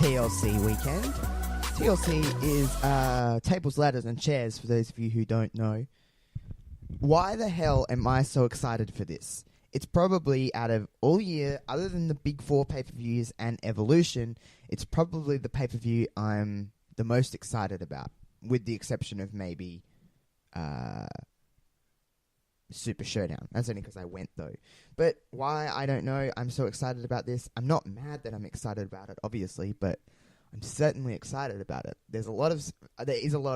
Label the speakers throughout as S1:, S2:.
S1: TLC weekend. TLC is tables, ladders, and chairs, for those of you who don't know. Why the hell am I so excited for this? It's probably, out of all year, other than the big four pay-per-views and Evolution, it's probably the pay-per-view I'm the most excited about, with the exception of maybe Super Showdown. That's only because I went, though. But why, I don't know. I'm so excited about this. I'm not mad that I'm excited about it, obviously, but I'm certainly excited about it. There is a lot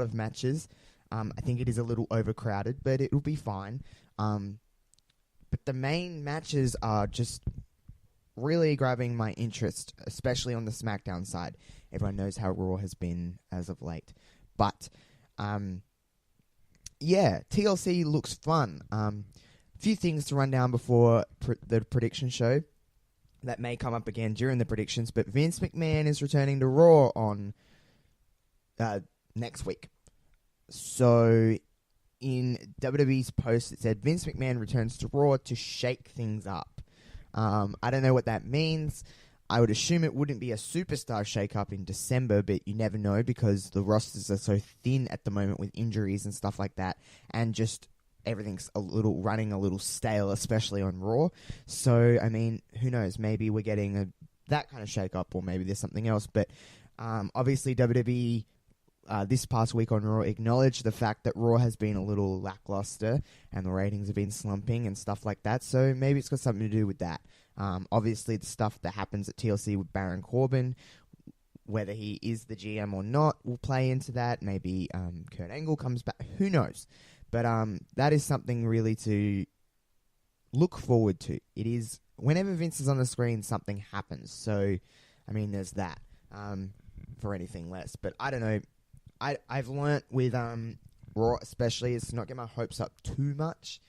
S1: of matches. I think it is a little overcrowded, but it'll be fine. But the main matches are just really grabbing my interest, especially on the SmackDown side. Everyone knows how Raw has been as of late. But, yeah, TLC looks fun. A few things to run down before the prediction show that may come up again during the predictions, but Vince McMahon is returning to Raw on next week. So, in WWE's post, it said, Vince McMahon returns to Raw to shake things up. I don't know what that means. I would assume it wouldn't be a superstar shake-up in December, but you never know because the rosters are so thin at the moment with injuries and stuff like that, and just everything's running a little stale, especially on Raw. So, I mean, who knows? Maybe we're getting that kind of shake-up, or maybe there's something else. But obviously, WWE this past week on Raw acknowledged the fact that Raw has been a little lackluster and the ratings have been slumping and stuff like that. So maybe it's got something to do with that. Obviously, the stuff that happens at TLC with Baron Corbin, whether he is the GM or not, will play into that. Maybe Kurt Angle comes back. Who knows? But that is something really to look forward to. It is, whenever Vince is on the screen, something happens. So, I mean, there's that for anything less. But I don't know. I've learnt with Raw especially is to not get my hopes up too much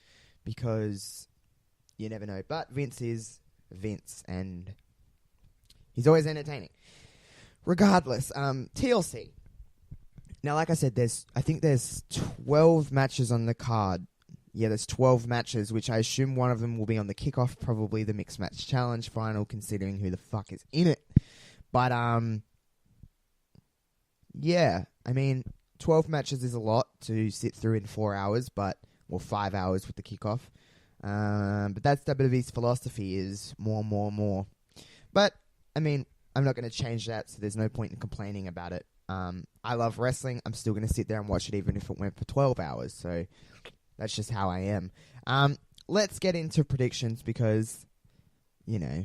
S1: because you never know. But Vince is Vince, and he's always entertaining. Regardless, TLC. Now, like I said, I think there's 12 matches on the card. Yeah, there's 12 matches, which I assume one of them will be on the kickoff, probably the Mixed Match Challenge final, considering who the fuck is in it. But, yeah, I mean, 12 matches is a lot to sit through in 4 hours, or 5 hours with the kickoff. But that's WWE's philosophy, is more. But, I mean, I'm not going to change that, so there's no point in complaining about it. I love wrestling. I'm still going to sit there and watch it even if it went for 12 hours, so that's just how I am. Let's get into predictions because, you know,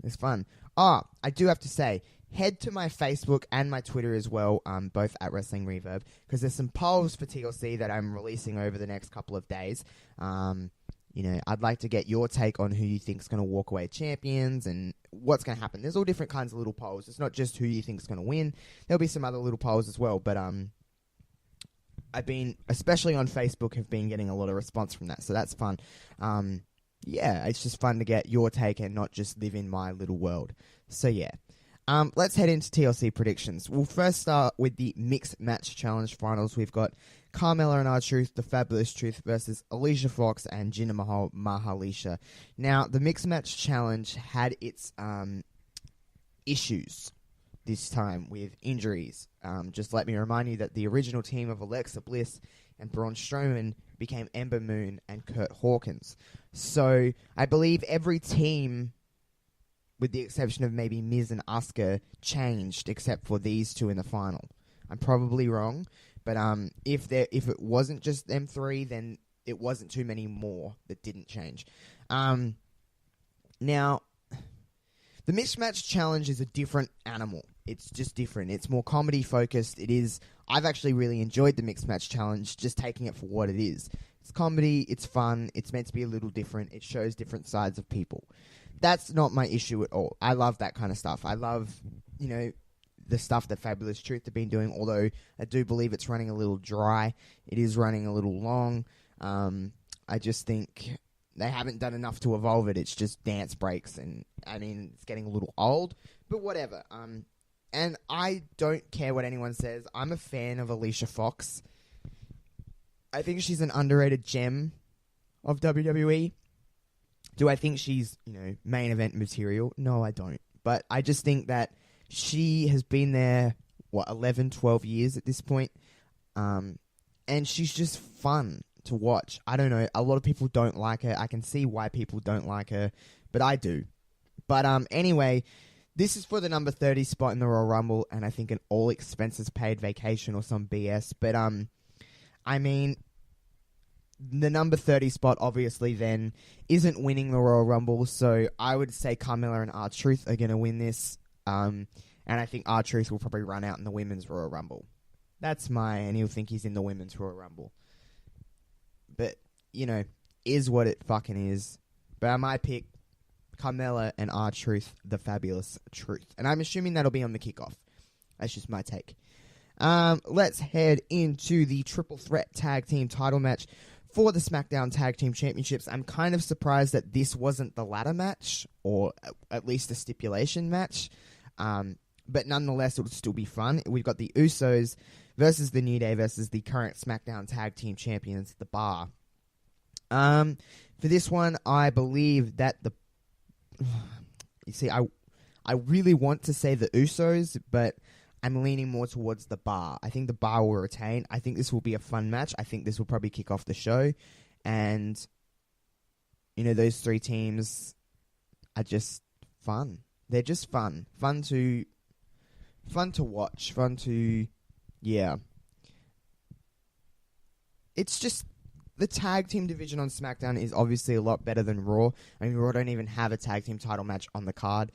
S1: it's fun. I do have to say, head to my Facebook and my Twitter as well, both at Wrestling Reverb, because there's some polls for TLC that I'm releasing over the next couple of days. You know, I'd like to get your take on who you think's going to walk away champions and what's going to happen. There's all different kinds of little polls. It's not just who you think's going to win. There'll be some other little polls as well, but I've been, especially on Facebook, have been getting a lot of response from that, so that's fun. Yeah, it's just fun to get your take and not just live in my little world. So yeah. Let's head into TLC predictions. We'll first start with the Mixed Match Challenge finals. We've got Carmella and R-Truth, the Fabulous Truth, versus Alicia Fox and Jinder Mahal. Now, the Mixed Match Challenge had its issues this time with injuries. Just let me remind you that the original team of Alexa Bliss and Braun Strowman became Ember Moon and Kurt Hawkins. So, I believe every team, with the exception of maybe Miz and Asuka, changed except for these two in the final. I'm probably wrong, but if it wasn't just them three, then it wasn't too many more that didn't change. Now, the Mismatch Challenge is a different animal. It's just different. It's more comedy focused. I've actually really enjoyed the Mixed Match Challenge, just taking it for what it is. It's comedy, it's fun, it's meant to be a little different, it shows different sides of people. That's not my issue at all. I love that kind of stuff. I love, you know, the stuff that Fabulous Truth have been doing, although I do believe it's running a little dry. It is running a little long. I just think they haven't done enough to evolve it. It's just dance breaks, and, I mean, it's getting a little old, but whatever. And I don't care what anyone says. I'm a fan of Alicia Fox. I think she's an underrated gem of WWE. Do I think she's, you know, main event material? No, I don't. But I just think that She has been there, 11, 12 years at this point. And she's just fun to watch. I don't know. A lot of people don't like her. I can see why people don't like her, but I do. But anyway, this is for the number 30 spot in the Royal Rumble, and I think an all expenses paid vacation or some BS. But I mean, the number 30 spot obviously then isn't winning the Royal Rumble, so I would say Carmella and R-Truth are going to win this. And I think R-Truth will probably run out in the Women's Royal Rumble. And he'll think he's in the Women's Royal Rumble. But, is what it fucking is. But I might pick Carmella and R-Truth, the Fabulous Truth. And I'm assuming that'll be on the kickoff. That's just my take. Let's head into the Triple Threat Tag Team title match for the SmackDown Tag Team Championships. I'm kind of surprised that this wasn't the ladder match, or at least a stipulation match. But nonetheless, it would still be fun. We've got the Usos versus the New Day versus the current SmackDown Tag Team Champions, The Bar. For this one, I believe that you see, I really want to say the Usos, but I'm leaning more towards The Bar. I think The Bar will retain. I think this will be a fun match. I think this will probably kick off the show. And, those three teams are just fun. They're just fun. Fun to watch. Yeah. It's just, the tag team division on SmackDown is obviously a lot better than Raw. I mean, Raw don't even have a tag team title match on the card.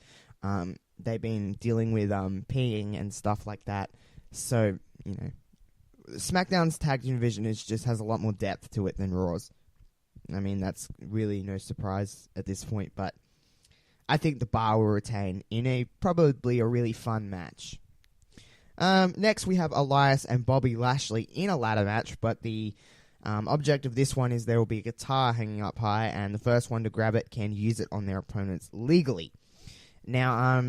S1: They've been dealing with peeing and stuff like that. So, SmackDown's tag team division has a lot more depth to it than Raw's. I mean, that's really no surprise at this point, but I think The Bar will retain in probably a really fun match. Next, we have Elias and Bobby Lashley in a ladder match, but the object of this one is there will be a guitar hanging up high, and the first one to grab it can use it on their opponents legally. Now,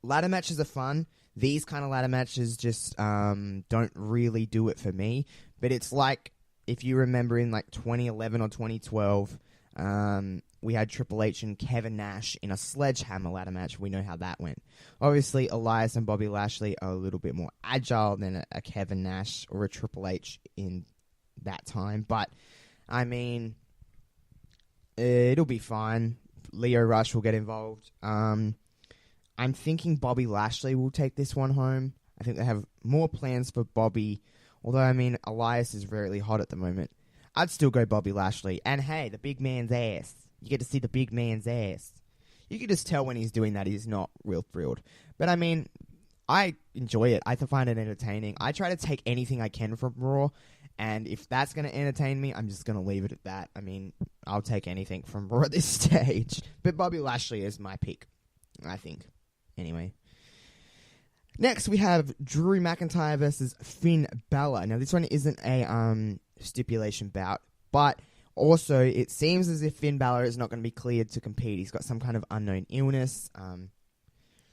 S1: ladder matches are fun. These kind of ladder matches just don't really do it for me. But it's like, if you remember in like 2011 or 2012, we had Triple H and Kevin Nash in a sledgehammer ladder match. We know how that went. Obviously, Elias and Bobby Lashley are a little bit more agile than a Kevin Nash or a Triple H in that time. But, I mean, it'll be fine. Leo Rush will get involved. I'm thinking Bobby Lashley will take this one home. I think they have more plans for Bobby. Although, I mean, Elias is really hot at the moment. I'd still go Bobby Lashley. And hey, the big man's ass. You get to see the big man's ass. You can just tell when he's doing that he's not real thrilled. But I mean, I enjoy it. I find it entertaining. I try to take anything I can from Raw. And if that's going to entertain me, I'm just going to leave it at that. I mean, I'll take anything from Raw at this stage. But Bobby Lashley is my pick, I think. Anyway. Next, we have Drew McIntyre versus Finn Balor. Now, this one isn't a stipulation bout, but also it seems as if Finn Balor is not going to be cleared to compete. He's got some kind of unknown illness.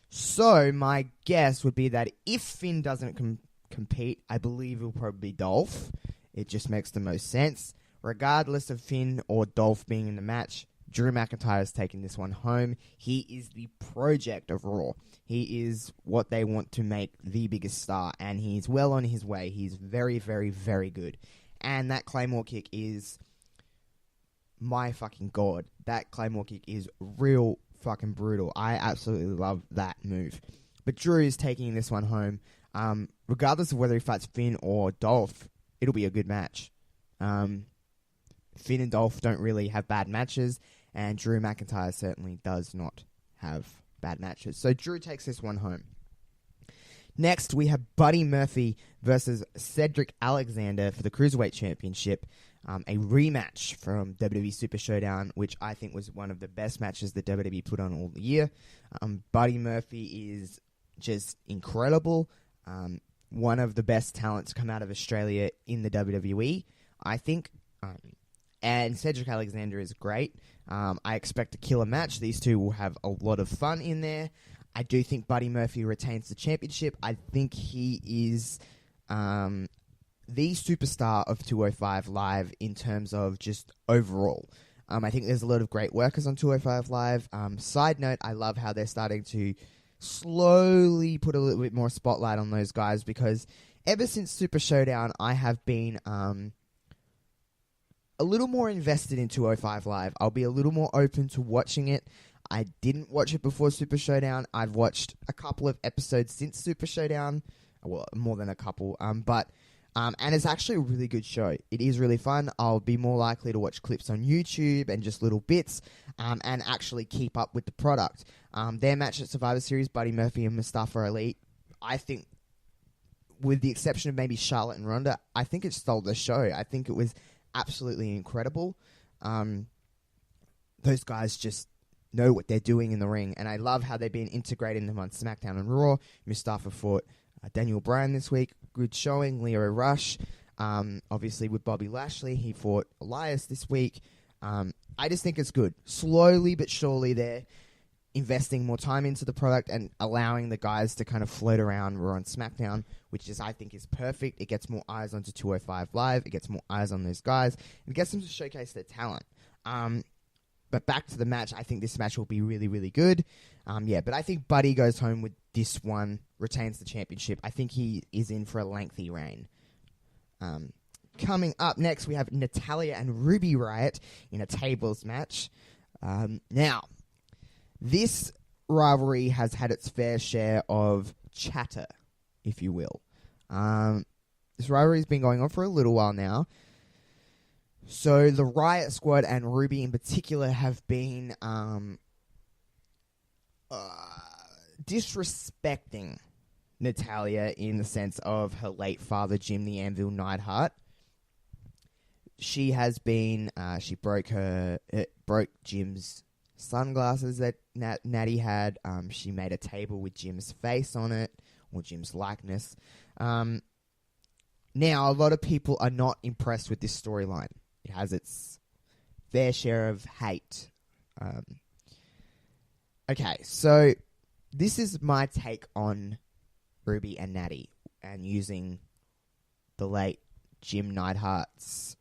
S1: So my guess would be that if Finn doesn't compete, I believe it'll probably be Dolph. It just makes the most sense. Regardless of Finn or Dolph being in the match, Drew McIntyre is taking this one home. He is the project of Raw. He is what they want to make the biggest star, and he's well on his way. He's very, very, very good. And that Claymore kick is, my fucking god, that Claymore kick is real fucking brutal. I absolutely love that move. But Drew is taking this one home. Regardless of whether he fights Finn or Dolph, it'll be a good match. Finn and Dolph don't really have bad matches, and Drew McIntyre certainly does not have bad matches. So Drew takes this one home. Next, we have Buddy Murphy versus Cedric Alexander for the Cruiserweight Championship. A rematch from WWE Super Showdown, which I think was one of the best matches that WWE put on all the year. Buddy Murphy is just incredible. One of the best talents to come out of Australia in the WWE, I think. And Cedric Alexander is great. I expect a killer match. These two will have a lot of fun in there. I do think Buddy Murphy retains the championship. I think he is the superstar of 205 Live in terms of just overall. I think there's a lot of great workers on 205 Live. Side note, I love how they're starting to slowly put a little bit more spotlight on those guys, because ever since Super Showdown, I have been a little more invested in 205 Live. I'll be a little more open to watching it. I didn't watch it before Super Showdown. I've watched a couple of episodes since Super Showdown. Well, more than a couple. And it's actually a really good show. It is really fun. I'll be more likely to watch clips on YouTube and just little bits, and actually keep up with the product. Their match at Survivor Series, Buddy Murphy and Mustafa Ali, I think, with the exception of maybe Charlotte and Ronda, I think it stole the show. I think it was absolutely incredible. Those guys just know what they're doing in the ring, and I love how they've been integrating them on SmackDown and Raw. Mustafa fought Daniel Bryan this week, good showing. Leo Rush, obviously with Bobby Lashley, he fought Elias this week. I just think it's good. Slowly but surely they're investing more time into the product and allowing the guys to kind of float around Raw and SmackDown, which I think is perfect. It gets more eyes onto 205 Live. It gets more eyes on those guys. It gets them to showcase their talent. But back to the match, I think this match will be really, really good. But I think Buddy goes home with this one, retains the championship. I think he is in for a lengthy reign. Coming up next, we have Natalya and Ruby Riott in a tables match. Now, this rivalry has had its fair share of chatter, if you will. This rivalry has been going on for a little while now. So the Riott Squad and Ruby in particular have been disrespecting Natalya in the sense of her late father, Jim the Anvil Neidhart. She has been, she broke Jim's sunglasses that Nattie had. She made a table with Jim's face on it, or Jim's likeness. Now, a lot of people are not impressed with this storyline. It has its fair share of hate. Okay, so this is my take on Ruby and Nattie, and using the late Jim Neidhart's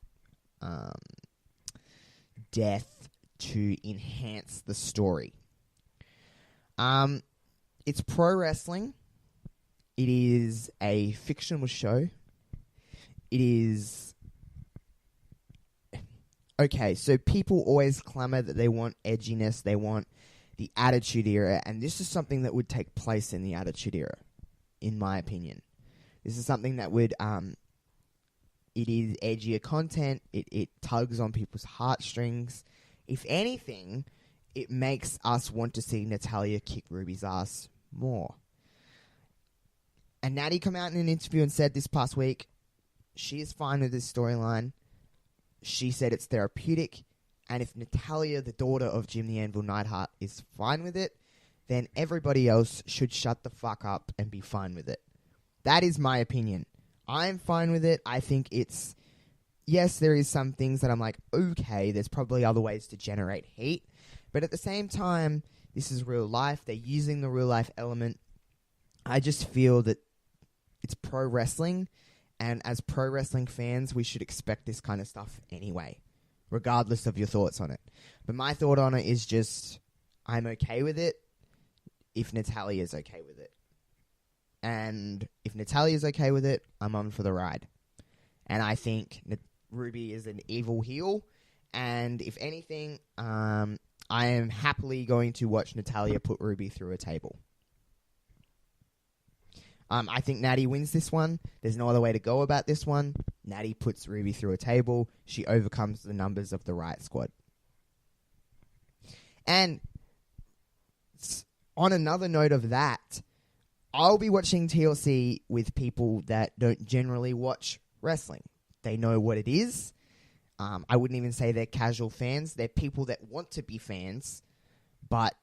S1: death to enhance the story. It's pro wrestling. It is a fictional show. It is... Okay, so people always clamour that they want edginess, they want the Attitude Era, and this is something that would take place in the Attitude Era, in my opinion. This is something that would... it is edgier content, it tugs on people's heartstrings. If anything, it makes us want to see Natalya kick Ruby's ass more. And Nattie came out in an interview and said this past week, she is fine with this storyline. She said it's therapeutic, and if Natalya, the daughter of Jim the Anvil Neidhart, is fine with it, then everybody else should shut the fuck up and be fine with it. That is my opinion. I'm fine with it. I think it's... Yes, there is some things that I'm like, okay, there's probably other ways to generate heat, but at the same time, this is real life. They're using the real life element. I just feel that it's pro wrestling, and as pro wrestling fans, we should expect this kind of stuff anyway, regardless of your thoughts on it. But my thought on it is just, I'm okay with it if Natalya is okay with it. And if Natalya is okay with it, I'm on for the ride. And I think Ruby is an evil heel, and if anything, I am happily going to watch Natalya put Ruby through a table. I think Nattie wins this one. There's no other way to go about this one. Nattie puts Ruby through a table. She overcomes the numbers of the Riott Squad. And on another note of that, I'll be watching TLC with people that don't generally watch wrestling. They know what it is. I wouldn't even say they're casual fans. They're people that want to be fans, but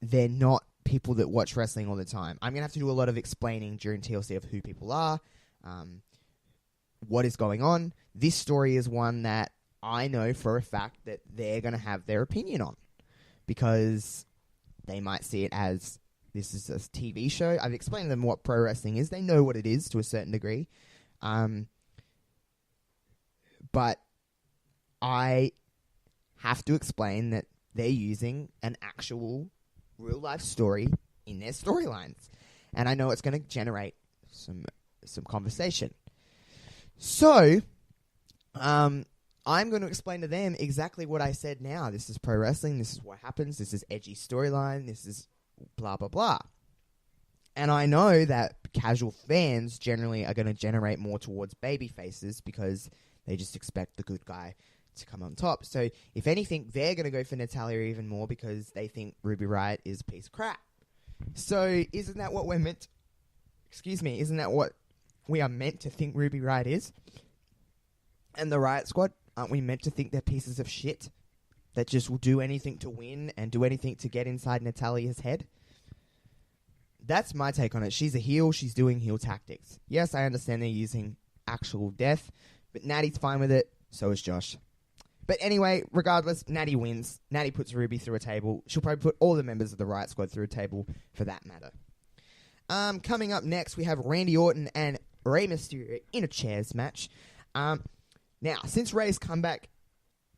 S1: they're not people that watch wrestling all the time. I'm going to have to do a lot of explaining during TLC of who people are, what is going on. This story is one that I know for a fact that they're going to have their opinion on, because they might see it as, this is a TV show. I've explained to them what pro wrestling is. They know what it is to a certain degree. But I have to explain that they're using an actual real life story in their storylines. And I know it's going to generate some conversation. So, I'm going to explain to them exactly what I said now. This is pro wrestling. This is what happens. This is edgy storyline. This is blah, blah, blah. And I know that casual fans generally are going to generate more towards baby faces because they just expect the good guy to come on top. So, if anything, they're going to go for Natalya even more because they think Ruby Riott is a piece of crap. So, isn't that what isn't that what we are meant to think Ruby Riott is? And the Riott Squad, aren't we meant to think they're pieces of shit that just will do anything to win and do anything to get inside Natalya's head? That's my take on it. She's a heel. She's doing heel tactics. Yes, I understand they're using actual death, but Nattie's fine with it. So is Josh. But anyway, regardless, Nattie wins. Nattie puts Ruby through a table. She'll probably put all the members of the Riott Squad through a table for that matter. Coming up next, we have Randy Orton and Rey Mysterio in a chairs match. Now, since Rey's comeback,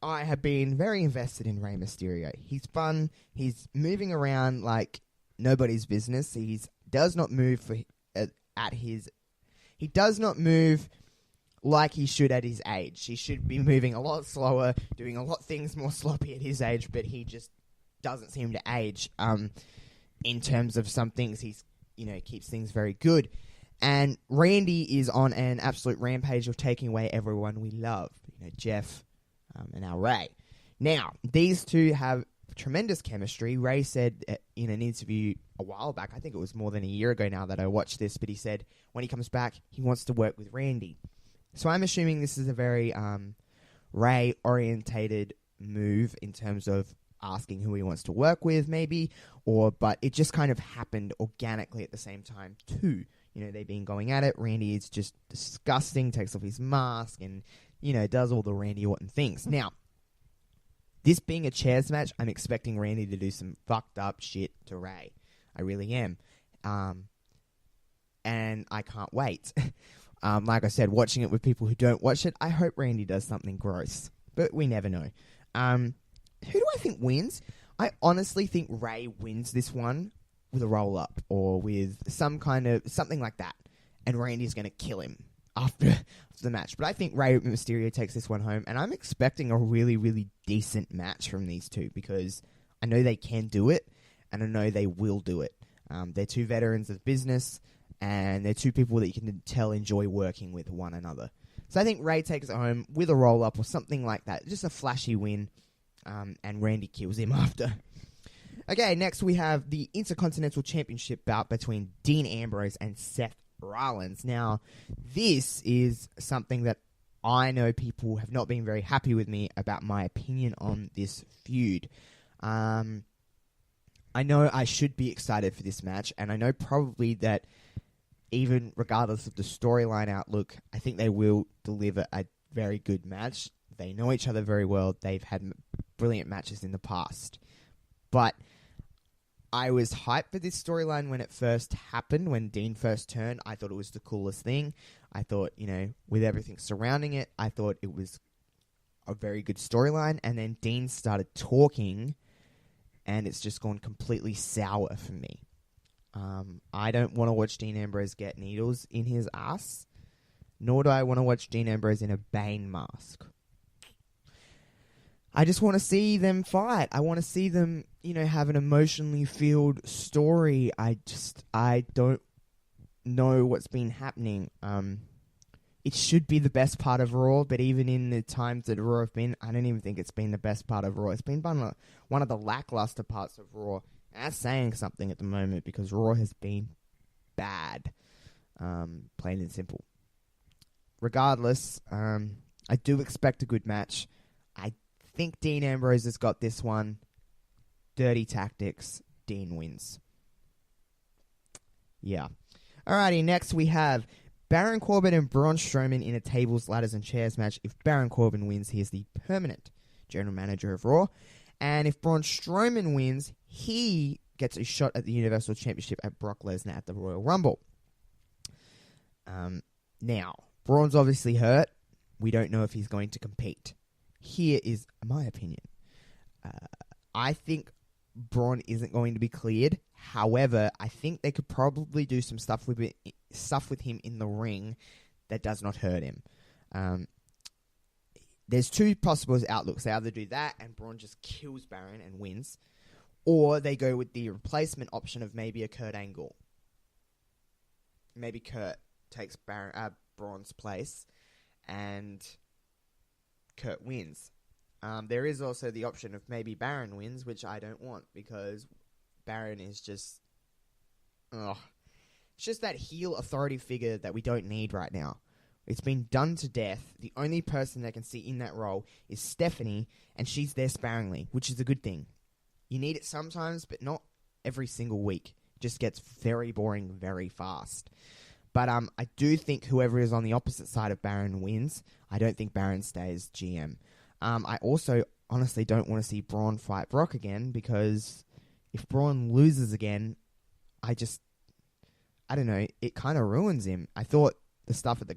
S1: I have been very invested in Rey Mysterio. He's fun. He's moving around like nobody's business. He does not move He does not move like he should at his age. He should be moving a lot slower, doing a lot of things more sloppy at his age, but he just doesn't seem to age. In terms of some things, he's keeps things very good. And Randy is on an absolute rampage of taking away everyone we love. Jeff and now Rey. Now, these two have tremendous chemistry. Rey said in an interview a while back, I think it was more than a year ago now that I watched this, but he said when he comes back, he wants to work with Randy. So I'm assuming this is a very Rey-orientated move in terms of asking who he wants to work with, maybe, but it just kind of happened organically at the same time, too. They've been going at it. Randy is just disgusting, takes off his mask, and, does all the Randy Orton things. Now, this being a chairs match, I'm expecting Randy to do some fucked up shit to Rey. I really am. And I can't wait. Like I said, watching it with people who don't watch it, I hope Randy does something gross. But we never know. Who do I think wins? I honestly think Rey wins this one with a roll-up or with something like that. And Randy's going to kill him after the match. But I think Rey Mysterio takes this one home. And I'm expecting a really, really decent match from these two because I know they can do it and I know they will do it. They're two veterans of business and they're two people that you can tell enjoy working with one another. So I think Rey takes it home with a roll-up or something like that. Just a flashy win. And Randy kills him after. Okay, next we have the Intercontinental Championship bout between Dean Ambrose and Seth Rollins. Now, this is something that I know people have not been very happy with me about my opinion on this feud. I know I should be excited for this match, and I know probably that even regardless of the storyline outlook, I think they will deliver a very good match. They know each other very well. They've had brilliant matches in the past. But I was hyped for this storyline when it first happened, when Dean first turned. I thought it was the coolest thing. I thought, with everything surrounding it, I thought it was a very good storyline. And then Dean started talking, and it's just gone completely sour for me. I don't want to watch Dean Ambrose get needles in his ass, nor do I want to watch Dean Ambrose in a Bane mask. I just want to see them fight. I want to see them, have an emotionally filled story. I don't know what's been happening. It should be the best part of Raw, but even in the times that Raw have been, I don't even think it's been the best part of Raw. It's been one of the lackluster parts of Raw. And that's saying something at the moment because Raw has been bad, plain and simple. Regardless, I do expect a good match. I think Dean Ambrose has got this one. Dirty tactics. Dean wins. Yeah. Alrighty, next we have Baron Corbin and Braun Strowman in a tables, ladders, and chairs match. If Baron Corbin wins, he is the permanent general manager of Raw. And if Braun Strowman wins, he gets a shot at the Universal Championship at Brock Lesnar at the Royal Rumble. Now, Braun's obviously hurt. We don't know if he's going to compete. Here is my opinion. I think Braun isn't going to be cleared. However, I think they could probably do some stuff with him in the ring that does not hurt him. There's two possible outlooks. They either do that and Braun just kills Baron and wins, or they go with the replacement option of maybe a Kurt Angle. Maybe Kurt takes Braun's place and Kurt wins. There is also the option of maybe Baron wins, which I don't want because Baron is just... it's just that heel authority figure that we don't need right now. It's been done to death. The only person that can see in that role is Stephanie, and she's there sparingly, which is a good thing. You need it sometimes, but not every single week. It just gets very boring very fast. But I do think whoever is on the opposite side of Baron wins. I don't think Baron stays GM. I also honestly don't want to see Braun fight Brock again, because if Braun loses again, I don't know, it kind of ruins him. I thought the stuff at the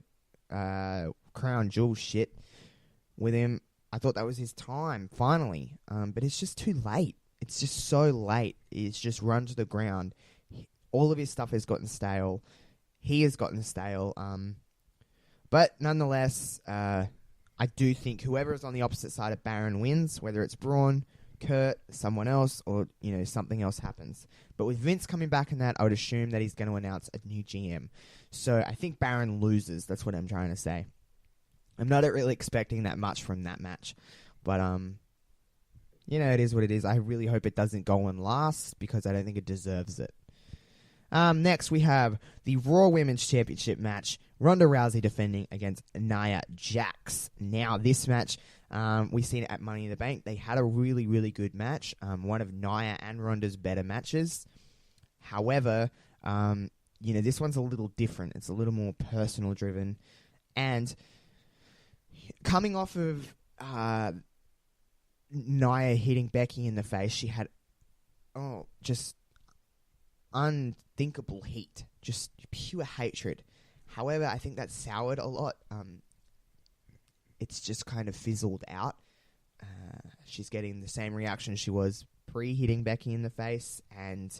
S1: Crown Jewel shit with him, I thought that was his time, finally. But it's just too late. It's just so late. It's just run to the ground. All of his stuff has gotten stale. He has gotten stale. But nonetheless, I do think whoever is on the opposite side of Baron wins, whether it's Braun, Kurt, someone else, or something else happens. But with Vince coming back in that, I would assume that he's going to announce a new GM. So I think Baron loses. That's what I'm trying to say. I'm not really expecting that much from that match, but it is what it is. I really hope it doesn't go on last because I don't think it deserves it. Next, we have the Raw Women's Championship match. Ronda Rousey defending against Nia Jax. Now, this match, we've seen it at Money in the Bank. They had a really, really good match. One of Nia and Ronda's better matches. However, this one's a little different. It's a little more personal driven. And coming off of Nia hitting Becky in the face, she had just unthinkable heat, just pure hatred. However, I think that soured a lot. It's just kind of fizzled out. She's getting the same reaction she was pre-hitting Becky in the face, and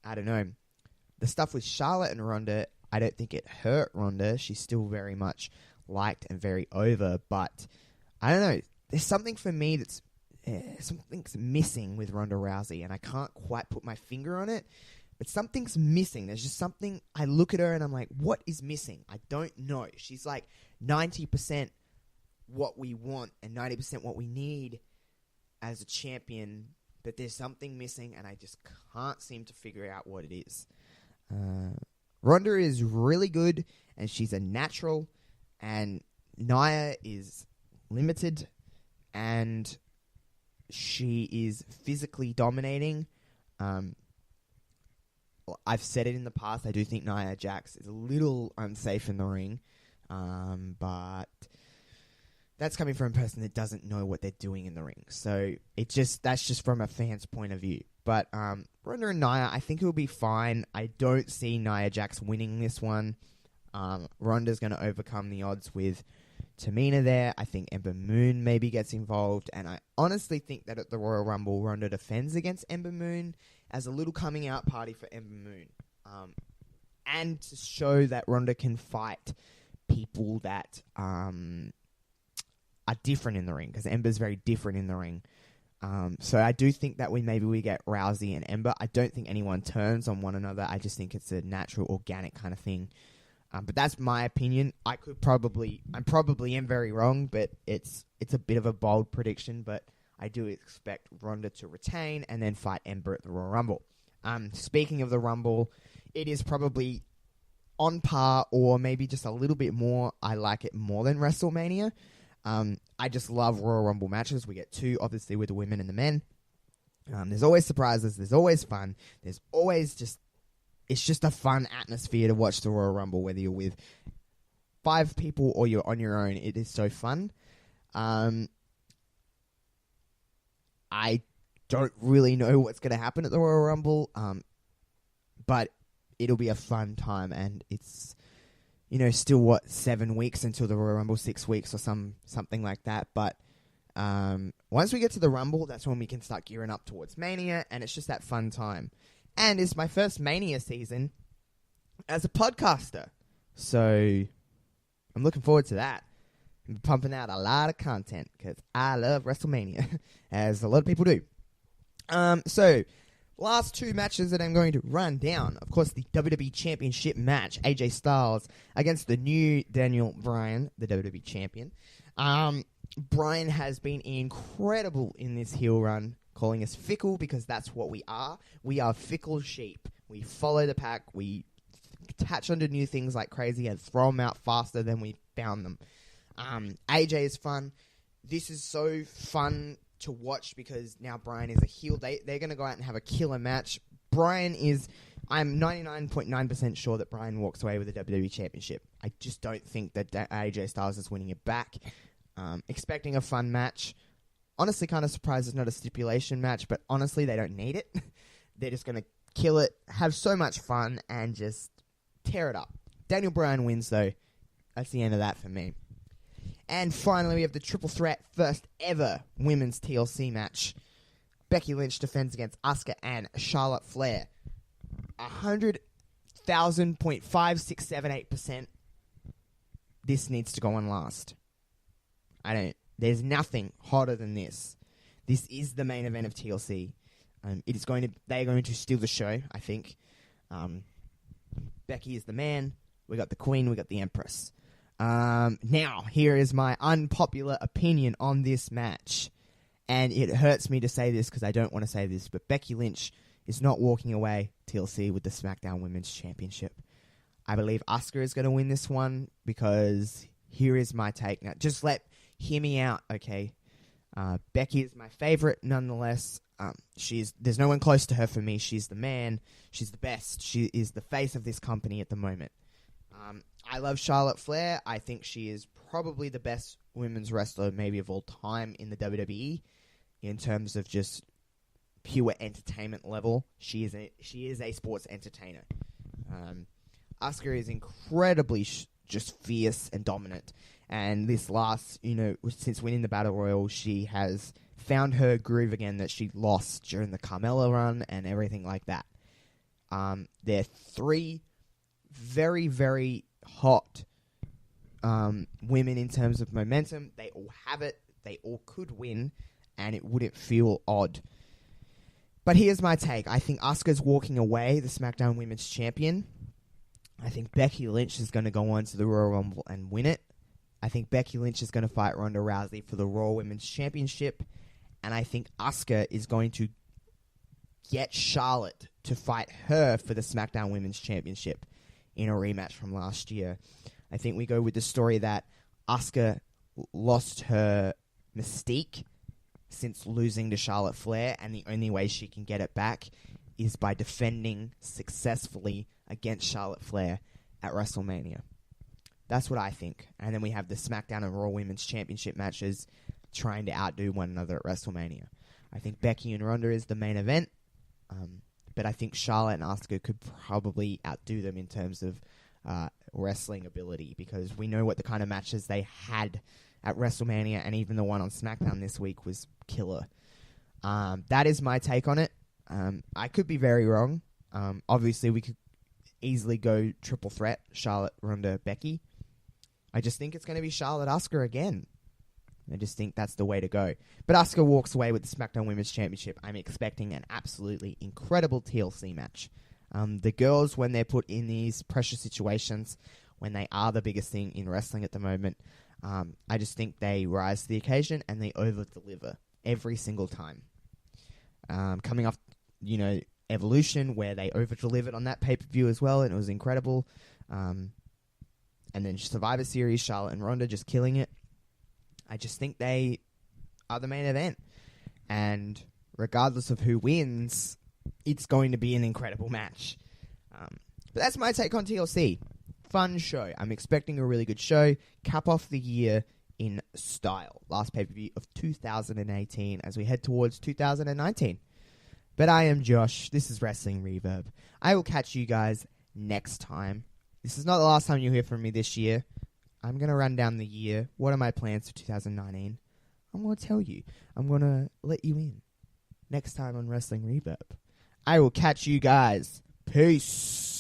S1: I don't know. The stuff with Charlotte and Ronda, I don't think it hurt Ronda. She's still very much liked and very over, but I don't know. There's something for me that's something's missing with Ronda Rousey, and I can't quite put my finger on it, but something's missing. There's just something. I look at her and I'm like, what is missing? I don't know. She's like 90% what we want and 90% what we need as a champion, but there's something missing, and I just can't seem to figure out what it is. Ronda is really good, and she's a natural, and Nia is limited, and she is physically dominating. I've said it in the past, I do think Nia Jax is a little unsafe in the ring, but that's coming from a person that doesn't know what they're doing in the ring. So that's just from a fan's point of view. But Ronda and Nia, I think it will be fine. I don't see Nia Jax winning this one. Ronda's going to overcome the odds with Tamina there. I think Ember Moon maybe gets involved, and I honestly think that at the Royal Rumble, Ronda defends against Ember Moon as a little coming out party for Ember Moon, and to show that Ronda can fight people that are different in the ring, because Ember's very different in the ring. So I do think that we get Rousey and Ember. I don't think anyone turns on one another. I just think it's a natural, organic kind of thing. But that's my opinion. I probably am very wrong, but it's a bit of a bold prediction. But I do expect Ronda to retain and then fight Ember at the Royal Rumble. Speaking of the Rumble, it is probably on par or maybe just a little bit more. I like it more than WrestleMania. I just love Royal Rumble matches. We get two, obviously, with the women and the men. There's always surprises. There's always fun. There's always it's just a fun atmosphere to watch the Royal Rumble, whether you're with 5 people or you're on your own. It is so fun. I don't really know what's going to happen at the Royal Rumble, but it'll be a fun time, and it's still 7 weeks until the Royal Rumble, 6 weeks or something like that. But once we get to the Rumble, that's when we can start gearing up towards Mania, and it's just that fun time. And it's my first Mania season as a podcaster, so I'm looking forward to that. I'm pumping out a lot of content because I love WrestleMania, as a lot of people do. So, last two matches that I'm going to run down. Of course, the WWE Championship match, AJ Styles against the new Daniel Bryan, the WWE Champion. Bryan has been incredible in this heel run, calling us fickle because that's what we are. We are fickle sheep. We follow the pack. We attach onto new things like crazy and throw them out faster than we found them. AJ is fun. This is so fun to watch because now Bryan is a heel. They're going to go out and have a killer match. I'm 99.9% sure that Bryan walks away with the WWE Championship. I just don't think that AJ Styles is winning it back. Expecting a fun match. Honestly, kind of surprised it's not a stipulation match, but honestly, they don't need it. They're just going to kill it, have so much fun, and just tear it up. Daniel Bryan wins, though. That's the end of that for me. And finally, we have the triple threat first ever women's TLC match. Becky Lynch defends against Asuka and Charlotte Flair. 100,000.5678%. This needs to go on last. There's nothing hotter than this. This is the main event of TLC. They're going to steal the show, I think. Becky is the man. We got the Queen. We got the Empress. Now, here is my unpopular opinion on this match. And it hurts me to say this because I don't want to say this, but Becky Lynch is not walking away TLC with the SmackDown Women's Championship. I believe Asuka is going to win this one because here is my take. Now, just hear me out, okay? Becky is my favorite, nonetheless. There's no one close to her for me. She's the man. She's the best. She is the face of this company at the moment. I love Charlotte Flair. I think she is probably the best women's wrestler maybe of all time in the WWE in terms of just pure entertainment level. She is a sports entertainer. Asuka is incredibly just fierce and dominant. And this since winning the Battle Royal, she has found her groove again that she lost during the Carmella run and everything like that. They're three very, very hot women in terms of momentum. They all have it. They all could win, and it wouldn't feel odd. But here's my take. I think Asuka's walking away, the SmackDown Women's Champion. I think Becky Lynch is going to go on to the Royal Rumble and win it. I think Becky Lynch is going to fight Ronda Rousey for the Raw Women's Championship. And I think Asuka is going to get Charlotte to fight her for the SmackDown Women's Championship in a rematch from last year. I think we go with the story that Asuka lost her mystique since losing to Charlotte Flair, and the only way she can get it back is by defending successfully against Charlotte Flair at WrestleMania. That's what I think. And then we have the SmackDown and Raw Women's Championship matches trying to outdo one another at WrestleMania. I think Becky and Ronda is the main event, but I think Charlotte and Asuka could probably outdo them in terms of wrestling ability, because we know what the kind of matches they had at WrestleMania, and even the one on SmackDown this week was killer. That is my take on it. I could be very wrong. Obviously, we could easily go triple threat, Charlotte, Ronda, Becky. I just think it's going to be Charlotte, Asuka again. I just think that's the way to go. But Asuka walks away with the SmackDown Women's Championship. I'm expecting an absolutely incredible TLC match. The girls, when they're put in these pressure situations, when they are the biggest thing in wrestling at the moment, I just think they rise to the occasion and they over-deliver every single time. Coming off, Evolution, where they over-delivered on that pay-per-view as well, and it was incredible. And then Survivor Series, Charlotte and Ronda just killing it. I just think they are the main event. And regardless of who wins, it's going to be an incredible match. But that's my take on TLC. Fun show. I'm expecting a really good show. Cap off the year in style. Last pay-per-view of 2018 as we head towards 2019. But I am Josh. This is Wrestling Reverb. I will catch you guys next time. This is not the last time you'll hear from me this year. I'm going to run down the year. What are my plans for 2019? I'm going to tell you. I'm going to let you in next time on Wrestling Reverb. I will catch you guys. Peace.